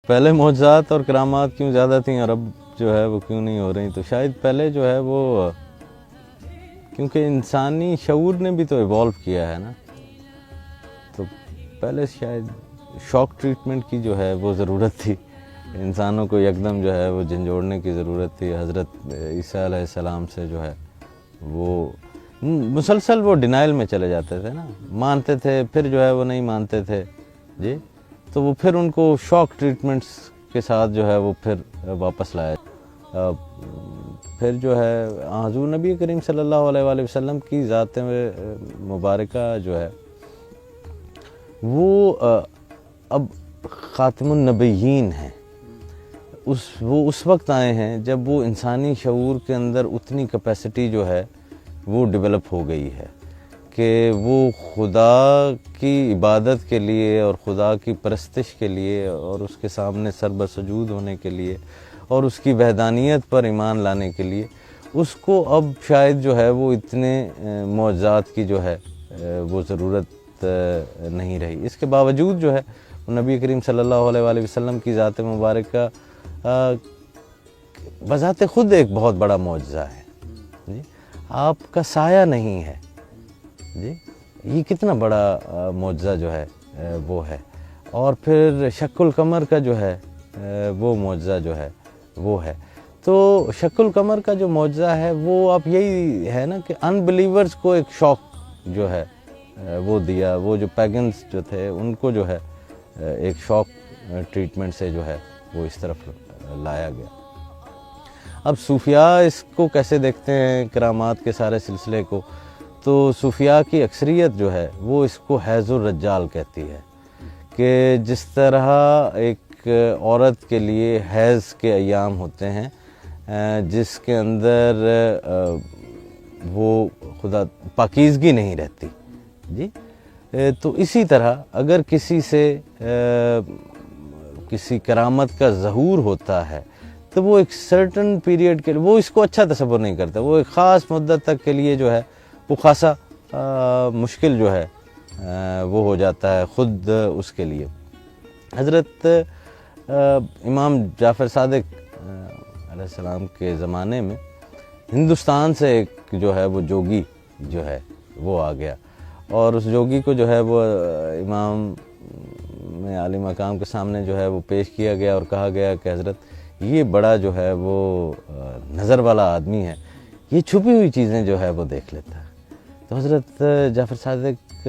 پہلے معجزات اور کرامات کیوں زیادہ تھیں اور اب جو ہے وہ کیوں نہیں ہو رہی؟ تو شاید پہلے جو ہے وہ کیونکہ انسانی شعور نے بھی تو ایوالو کیا ہے نا، تو پہلے شاید شاک ٹریٹمنٹ کی جو ہے وہ ضرورت تھی، انسانوں کو یکدم جو ہے وہ جھنجھوڑنے کی ضرورت تھی۔ حضرت عیسیٰ علیہ السلام سے جو ہے وہ مسلسل وہ ڈینائل میں چلے جاتے تھے نا، مانتے تھے پھر جو ہے وہ نہیں مانتے تھے جی، تو وہ پھر ان کو شاک ٹریٹمنٹس کے ساتھ جو ہے وہ پھر واپس لایا۔ پھر جو ہے حضور نبی کریم صلی اللہ علیہ وآلہ وسلم کی ذات مبارکہ جو ہے وہ اب خاتم النبیین ہیں، وہ اس وقت آئے ہیں جب وہ انسانی شعور کے اندر اتنی کیپیسٹی جو ہے وہ ڈیولپ ہو گئی ہے کہ وہ خدا کی عبادت کے لیے اور خدا کی پرستش کے لیے اور اس کے سامنے سر بسجود ہونے کے لیے اور اس کی وحدانیت پر ایمان لانے کے لیے اس کو اب شاید جو ہے وہ اتنے معجزات کی جو ہے وہ ضرورت نہیں رہی۔ اس کے باوجود جو ہے نبی کریم صلی اللہ علیہ وآلہ وسلم کی ذات مبارکہ بذات خود ایک بہت بڑا معجزہ ہے جی، آپ کا سایہ نہیں ہے جی، یہ کتنا بڑا معجزہ جو ہے وہ ہے۔ اور پھر شق القمر کا جو ہے وہ معجزہ جو ہے وہ ہے۔ تو شق القمر کا جو معجزہ ہے وہ اب یہی ہے نا کہ ان بلیورز کو ایک شوق جو ہے وہ دیا، وہ جو پیگنز جو تھے ان کو جو ہے ایک شوق ٹریٹمنٹ سے جو ہے وہ اس طرف لایا گیا۔ اب صوفیاء اس کو کیسے دیکھتے ہیں کرامات کے سارے سلسلے کو؟ تو صوفیاء کی اکثریت جو ہے وہ اس کو حیض الرجال کہتی ہے کہ جس طرح ایک عورت کے لیے حیض کے ایام ہوتے ہیں جس کے اندر وہ خدا پاکیزگی نہیں رہتی جی، تو اسی طرح اگر کسی سے کسی کرامت کا ظہور ہوتا ہے تو وہ ایک سرٹن پیریڈ کے لیے وہ اس کو اچھا تصور نہیں کرتا، وہ ایک خاص مدت تک کے لیے جو ہے وہ خاصا مشکل جو ہے وہ ہو جاتا ہے خود اس کے لیے۔ حضرت امام جعفر صادق علیہ السلام کے زمانے میں ہندوستان سے ایک جو ہے وہ جوگی جو ہے وہ آ گیا، اور اس جوگی کو جو ہے وہ امام میں عالی مقام کے سامنے جو ہے وہ پیش کیا گیا اور کہا گیا کہ حضرت یہ بڑا جو ہے وہ نظر والا آدمی ہے، یہ چھپی ہوئی چیزیں جو ہے وہ دیکھ لیتا ہے۔ تو حضرت جعفر صادق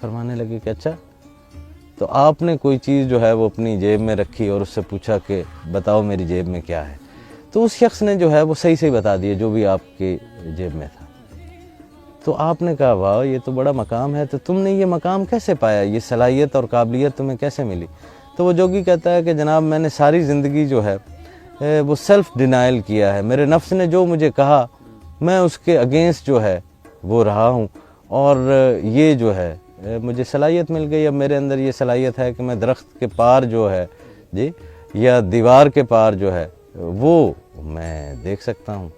فرمانے لگے کہ اچھا، تو آپ نے کوئی چیز جو ہے وہ اپنی جیب میں رکھی اور اس سے پوچھا کہ بتاؤ میری جیب میں کیا ہے؟ تو اس شخص نے جو ہے وہ صحیح بتا دیا جو بھی آپ کی جیب میں تھا۔ تو آپ نے کہا واہ یہ تو بڑا مقام ہے، تو تم نے یہ مقام کیسے پایا، یہ صلاحیت اور قابلیت تمہیں کیسے ملی؟ تو وہ جوگی کہتا ہے کہ جناب میں نے ساری زندگی جو ہے وہ سیلف ڈینائل کیا ہے، میرے نفس نے جو مجھے کہا میں اس کے اگینسٹ جو ہے وہ رہا ہوں، اور یہ جو ہے مجھے صلاحیت مل گئی۔ اب میرے اندر یہ صلاحیت ہے کہ میں درخت کے پار جو ہے جی یا دیوار کے پار جو ہے وہ میں دیکھ سکتا ہوں۔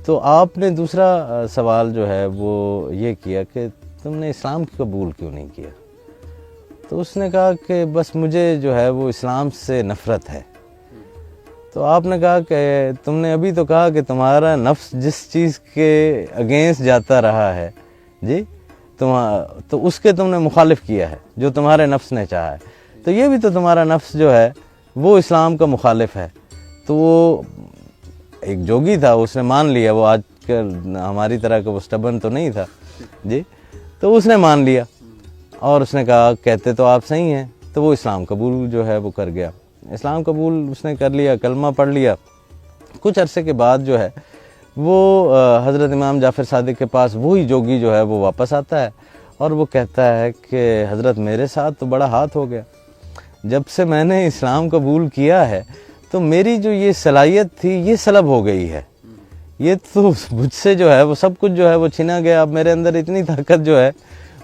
تو آپ نے دوسرا سوال جو ہے وہ یہ کیا کہ تم نے اسلام کی قبول کیوں نہیں کیا؟ تو اس نے کہا کہ بس مجھے جو ہے وہ اسلام سے نفرت ہے۔ تو آپ نے کہا کہ تم نے ابھی تو کہا کہ تمہارا نفس جس چیز کے اگینسٹ جاتا رہا ہے جی تو اس کے تم نے مخالف کیا ہے جو تمہارے نفس نے چاہا ہے، تو یہ بھی تو تمہارا نفس جو ہے وہ اسلام کا مخالف ہے۔ تو وہ ایک جوگی تھا، اس نے مان لیا، وہ آج کل ہماری طرح کا وہ سٹبن تو نہیں تھا جی، تو اس نے مان لیا اور اس نے کہا کہتے تو آپ صحیح ہیں، تو وہ اسلام قبول جو ہے وہ کر گیا۔ اسلام قبول اس نے کر لیا، کلمہ پڑھ لیا۔ کچھ عرصے کے بعد جو ہے وہ حضرت امام جعفر صادق کے پاس وہی جوگی جو ہے وہ واپس آتا ہے اور وہ کہتا ہے کہ حضرت میرے ساتھ تو بڑا ہاتھ ہو گیا، جب سے میں نے اسلام قبول کیا ہے تو میری جو یہ صلاحیت تھی یہ سلب ہو گئی ہے، یہ تو مجھ سے جو ہے وہ سب کچھ جو ہے وہ چھینا گیا، اب میرے اندر اتنی طاقت جو ہے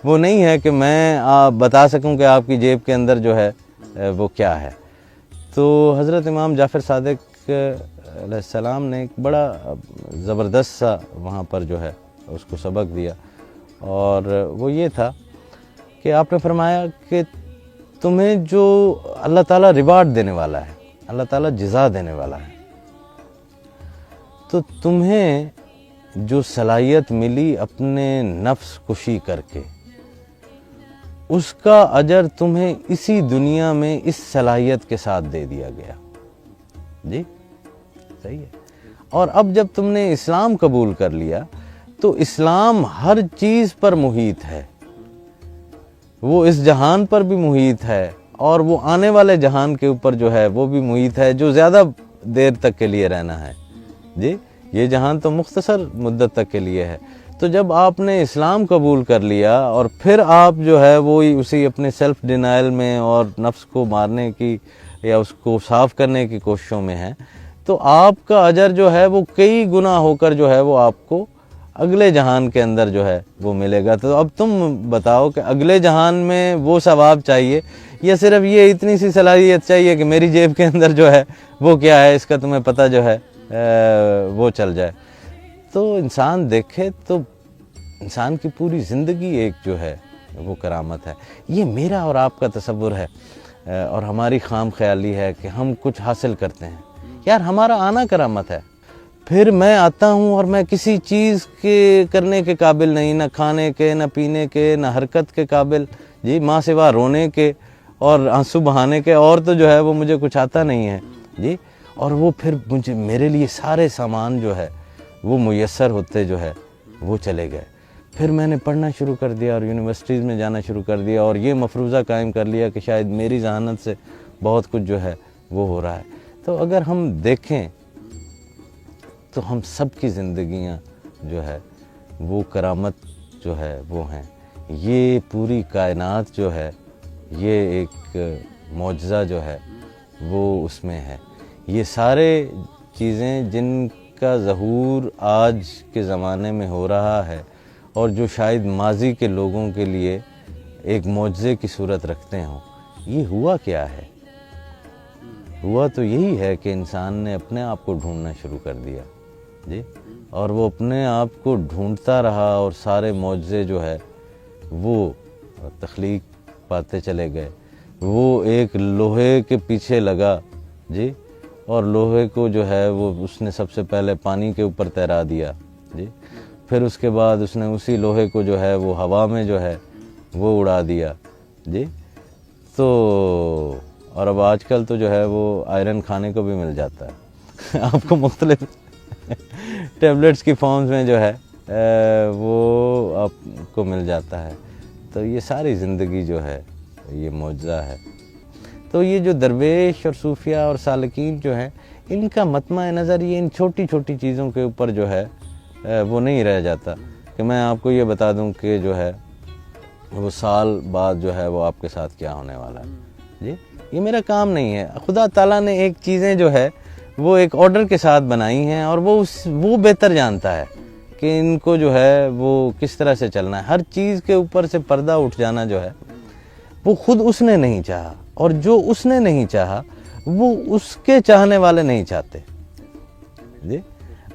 وہ نہیں ہے کہ میں بتا سکوں کہ آپ کی جیب کے اندر جو ہے وہ کیا ہے۔ تو حضرت امام جعفر صادق علیہ السلام نے ایک بڑا زبردست سا وہاں پر جو ہے اس کو سبق دیا، اور وہ یہ تھا کہ آپ نے فرمایا کہ تمہیں جو اللہ تعالیٰ ریوارڈ دینے والا ہے، اللہ تعالیٰ جزا دینے والا ہے، تو تمہیں جو صلاحیت ملی اپنے نفس کشی کر کے، اس کا اجر تمہیں اسی دنیا میں اس صلاحیت کے ساتھ دے دیا گیا. جی صحیح ہے. اور اب جب تم نے اسلام قبول کر لیا تو اسلام ہر چیز پر محیط ہے، وہ اس جہان پر بھی محیط ہے اور وہ آنے والے جہان کے اوپر جو ہے وہ بھی محیط ہے، جو زیادہ دیر تک کے لیے رہنا ہے. جی یہ جہان تو مختصر مدت تک کے لیے ہے. تو جب آپ نے اسلام قبول کر لیا اور پھر آپ جو ہے وہ اسی اپنے سیلف ڈینائل میں اور نفس کو مارنے کی یا اس کو صاف کرنے کی کوششوں میں ہیں، تو آپ کا اجر جو ہے وہ کئی گنا ہو کر جو ہے وہ آپ کو اگلے جہان کے اندر جو ہے وہ ملے گا. تو اب تم بتاؤ کہ اگلے جہان میں وہ ثواب چاہیے یا صرف یہ اتنی سی صلاحیت چاہیے کہ میری جیب کے اندر جو ہے وہ کیا ہے اس کا تمہیں پتہ جو ہے وہ چل جائے. تو انسان دیکھے تو انسان کی پوری زندگی ایک جو ہے وہ کرامت ہے. یہ میرا اور آپ کا تصور ہے اور ہماری خام خیالی ہے کہ ہم کچھ حاصل کرتے ہیں. یار ہمارا آنا کرامت ہے. پھر میں آتا ہوں اور میں کسی چیز کے کرنے کے قابل نہیں، نہ کھانے کے، نہ پینے کے، نہ حرکت کے قابل، جی ماں سوا رونے کے اور آنسو بہانے کے، اور تو جو ہے وہ مجھے کچھ آتا نہیں ہے. جی اور وہ پھر میرے لیے سارے سامان جو ہے وہ میسر ہوتے جو ہے وہ چلے گئے. پھر میں نے پڑھنا شروع کر دیا اور یونیورسٹیز میں جانا شروع کر دیا اور یہ مفروضہ قائم کر لیا کہ شاید میری ذہانت سے بہت کچھ جو ہے وہ ہو رہا ہے. تو اگر ہم دیکھیں تو ہم سب کی زندگیاں جو ہے وہ کرامت جو ہے وہ ہیں. یہ پوری کائنات جو ہے یہ ایک معجزہ جو ہے وہ اس میں ہے. یہ سارے چیزیں جن کا ظہور آج کے زمانے میں ہو رہا ہے اور جو شاید ماضی کے لوگوں کے لیے ایک معجزے کی صورت رکھتے ہوں، یہ ہوا کیا ہے؟ ہوا تو یہی ہے کہ انسان نے اپنے آپ کو ڈھونڈنا شروع کر دیا. جی اور وہ اپنے آپ کو ڈھونڈتا رہا اور سارے معجزے جو ہے وہ تخلیق پاتے چلے گئے. وہ ایک لوہے کے پیچھے لگا، جی اور لوہے کو جو ہے وہ اس نے سب سے پہلے پانی کے اوپر تیرا دیا. جی پھر اس کے بعد اس نے اسی لوہے کو جو ہے وہ ہوا میں جو ہے وہ اڑا دیا. جی تو اور اب آج کل تو جو ہے وہ آئرن کھانے کو بھی مل جاتا ہے آپ کو مختلف ٹیبلٹس کی فارمز میں جو ہے وہ آپ کو مل جاتا ہے. تو یہ ساری زندگی جو ہے یہ معجزہ ہے. تو یہ جو درویش اور صوفیہ اور سالکین جو ہیں ان کا مطمع نظر یہ ان چھوٹی چھوٹی چیزوں کے اوپر جو ہے وہ نہیں رہ جاتا کہ میں آپ کو یہ بتا دوں کہ جو ہے وہ سال بعد جو ہے وہ آپ کے ساتھ کیا ہونے والا ہے. جی یہ میرا کام نہیں ہے. خدا تعالیٰ نے ایک چیزیں جو ہے وہ ایک آرڈر کے ساتھ بنائی ہیں اور وہ بہتر جانتا ہے کہ ان کو جو ہے وہ کس طرح سے چلنا ہے. ہر چیز کے اوپر سے پردہ اٹھ جانا جو ہے وہ خود اس نے نہیں چاہا، اور جو اس نے نہیں چاہا وہ اس کے چاہنے والے نہیں چاہتے. جی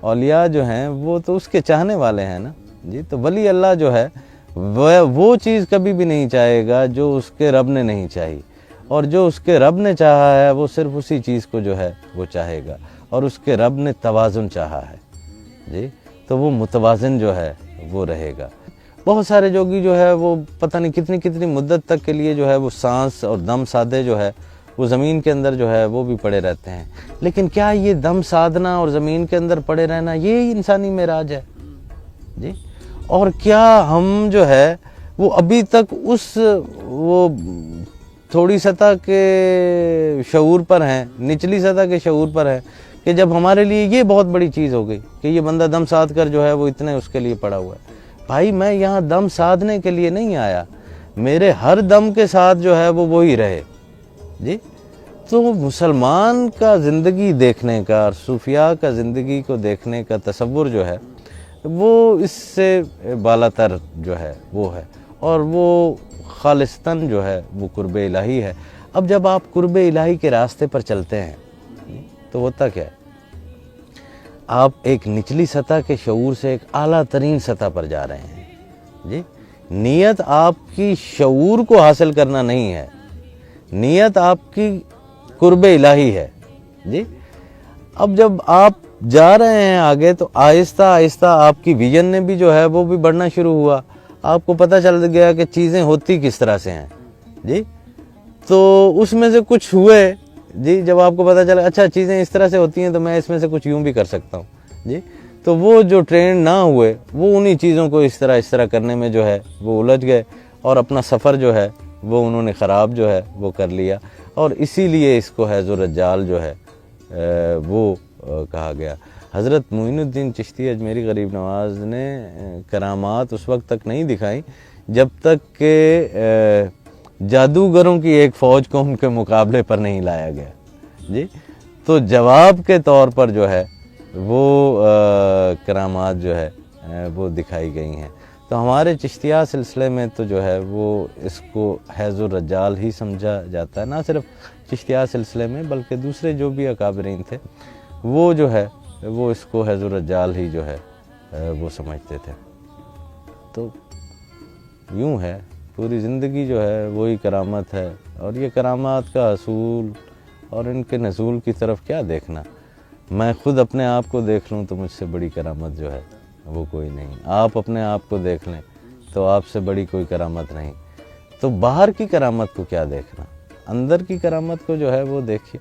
اولیاء جو ہیں وہ تو اس کے چاہنے والے ہیں نا. جی تو ولی اللہ جو ہے وہ چیز کبھی بھی نہیں چاہے گا جو اس کے رب نے نہیں چاہی، اور جو اس کے رب نے چاہا ہے وہ صرف اسی چیز کو جو ہے وہ چاہے گا. اور اس کے رب نے توازن چاہا ہے. جی تو وہ متوازن جو ہے وہ رہے گا. بہت سارے جوگی جو ہے وہ پتہ نہیں کتنی مدت تک کے لیے جو ہے وہ سانس اور دم سادے جو ہے وہ زمین کے اندر جو ہے وہ بھی پڑے رہتے ہیں. لیکن کیا یہ دم سادنا اور زمین کے اندر پڑے رہنا یہ انسانی معراج ہے؟ جی اور کیا ہم جو ہے وہ ابھی تک اس وہ تھوڑی سطح کے شعور پر ہیں، نچلی سطح کے شعور پر ہیں کہ جب ہمارے لیے یہ بہت بڑی چیز ہو گئی کہ یہ بندہ دم ساد کر جو ہے وہ اتنے اس کے لیے پڑا ہوا ہے. بھائی میں یہاں دم سادنے کے لیے نہیں آیا، میرے ہر دم کے ساتھ جو ہے وہ وہی رہے. جی تو مسلمان کا زندگی دیکھنے کا اور صوفیاء کا زندگی کو دیکھنے کا تصور جو ہے وہ اس سے بالا تر جو ہے وہ ہے، اور وہ خالصتاً جو ہے وہ قرب الہی ہے. اب جب آپ قرب الہی کے راستے پر چلتے ہیں تو ہوتا کیا ہے؟ آپ ایک نچلی سطح کے شعور سے ایک اعلیٰ ترین سطح پر جا رہے ہیں. جی نیت آپ کی شعور کو حاصل کرنا نہیں ہے، نیت آپ کی قرب الہی ہے جی. اب جب آپ جا رہے ہیں آگے تو آہستہ آہستہ آپ کی ویژن نے بھی جو ہے وہ بھی بڑھنا شروع ہوا. آپ کو پتہ چل گیا کہ چیزیں ہوتی کس طرح سے ہیں جی. تو اس میں سے کچھ ہوئے جی. جب آپ کو پتہ چلا اچھا چیزیں اس طرح سے ہوتی ہیں تو میں اس میں سے کچھ یوں بھی کر سکتا ہوں جی. تو وہ جو ٹرینڈ نہ ہوئے وہ انہی چیزوں کو اس طرح کرنے میں جو ہے وہ الجھ گئے اور اپنا سفر جو ہے وہ انہوں نے خراب جو ہے وہ کر لیا. اور اسی لیے اس کو حیض الرجال جو ہے وہ کہا گیا. حضرت معین الدین چشتی اجمیری غریب نواز نے کرامات اس وقت تک نہیں دکھائیں جب تک کہ جادوگروں کی ایک فوج کو ان کے مقابلے پر نہیں لایا گیا جی. تو جواب کے طور پر جو ہے وہ کرامات جو ہے وہ دکھائی گئی ہیں. تو ہمارے چشتیہ سلسلے میں تو جو ہے وہ اس کو حیض الرجال ہی سمجھا جاتا ہے. نہ صرف چشتیہ سلسلے میں بلکہ دوسرے جو بھی اکابرین تھے وہ جو ہے وہ اس کو حیض الرجال ہی جو ہے وہ سمجھتے تھے. تو یوں ہے پوری زندگی جو ہے وہی کرامت ہے. اور یہ کرامات کا حصول اور ان کے نزول کی طرف کیا دیکھنا. میں خود اپنے آپ کو دیکھ لوں تو مجھ سے بڑی کرامت جو ہے وہ کوئی نہیں. آپ اپنے آپ کو دیکھ لیں تو آپ سے بڑی کوئی کرامت نہیں. تو باہر کی کرامت کو کیا دیکھنا, اندر کی کرامت کو جو ہے وہ دیکھیے.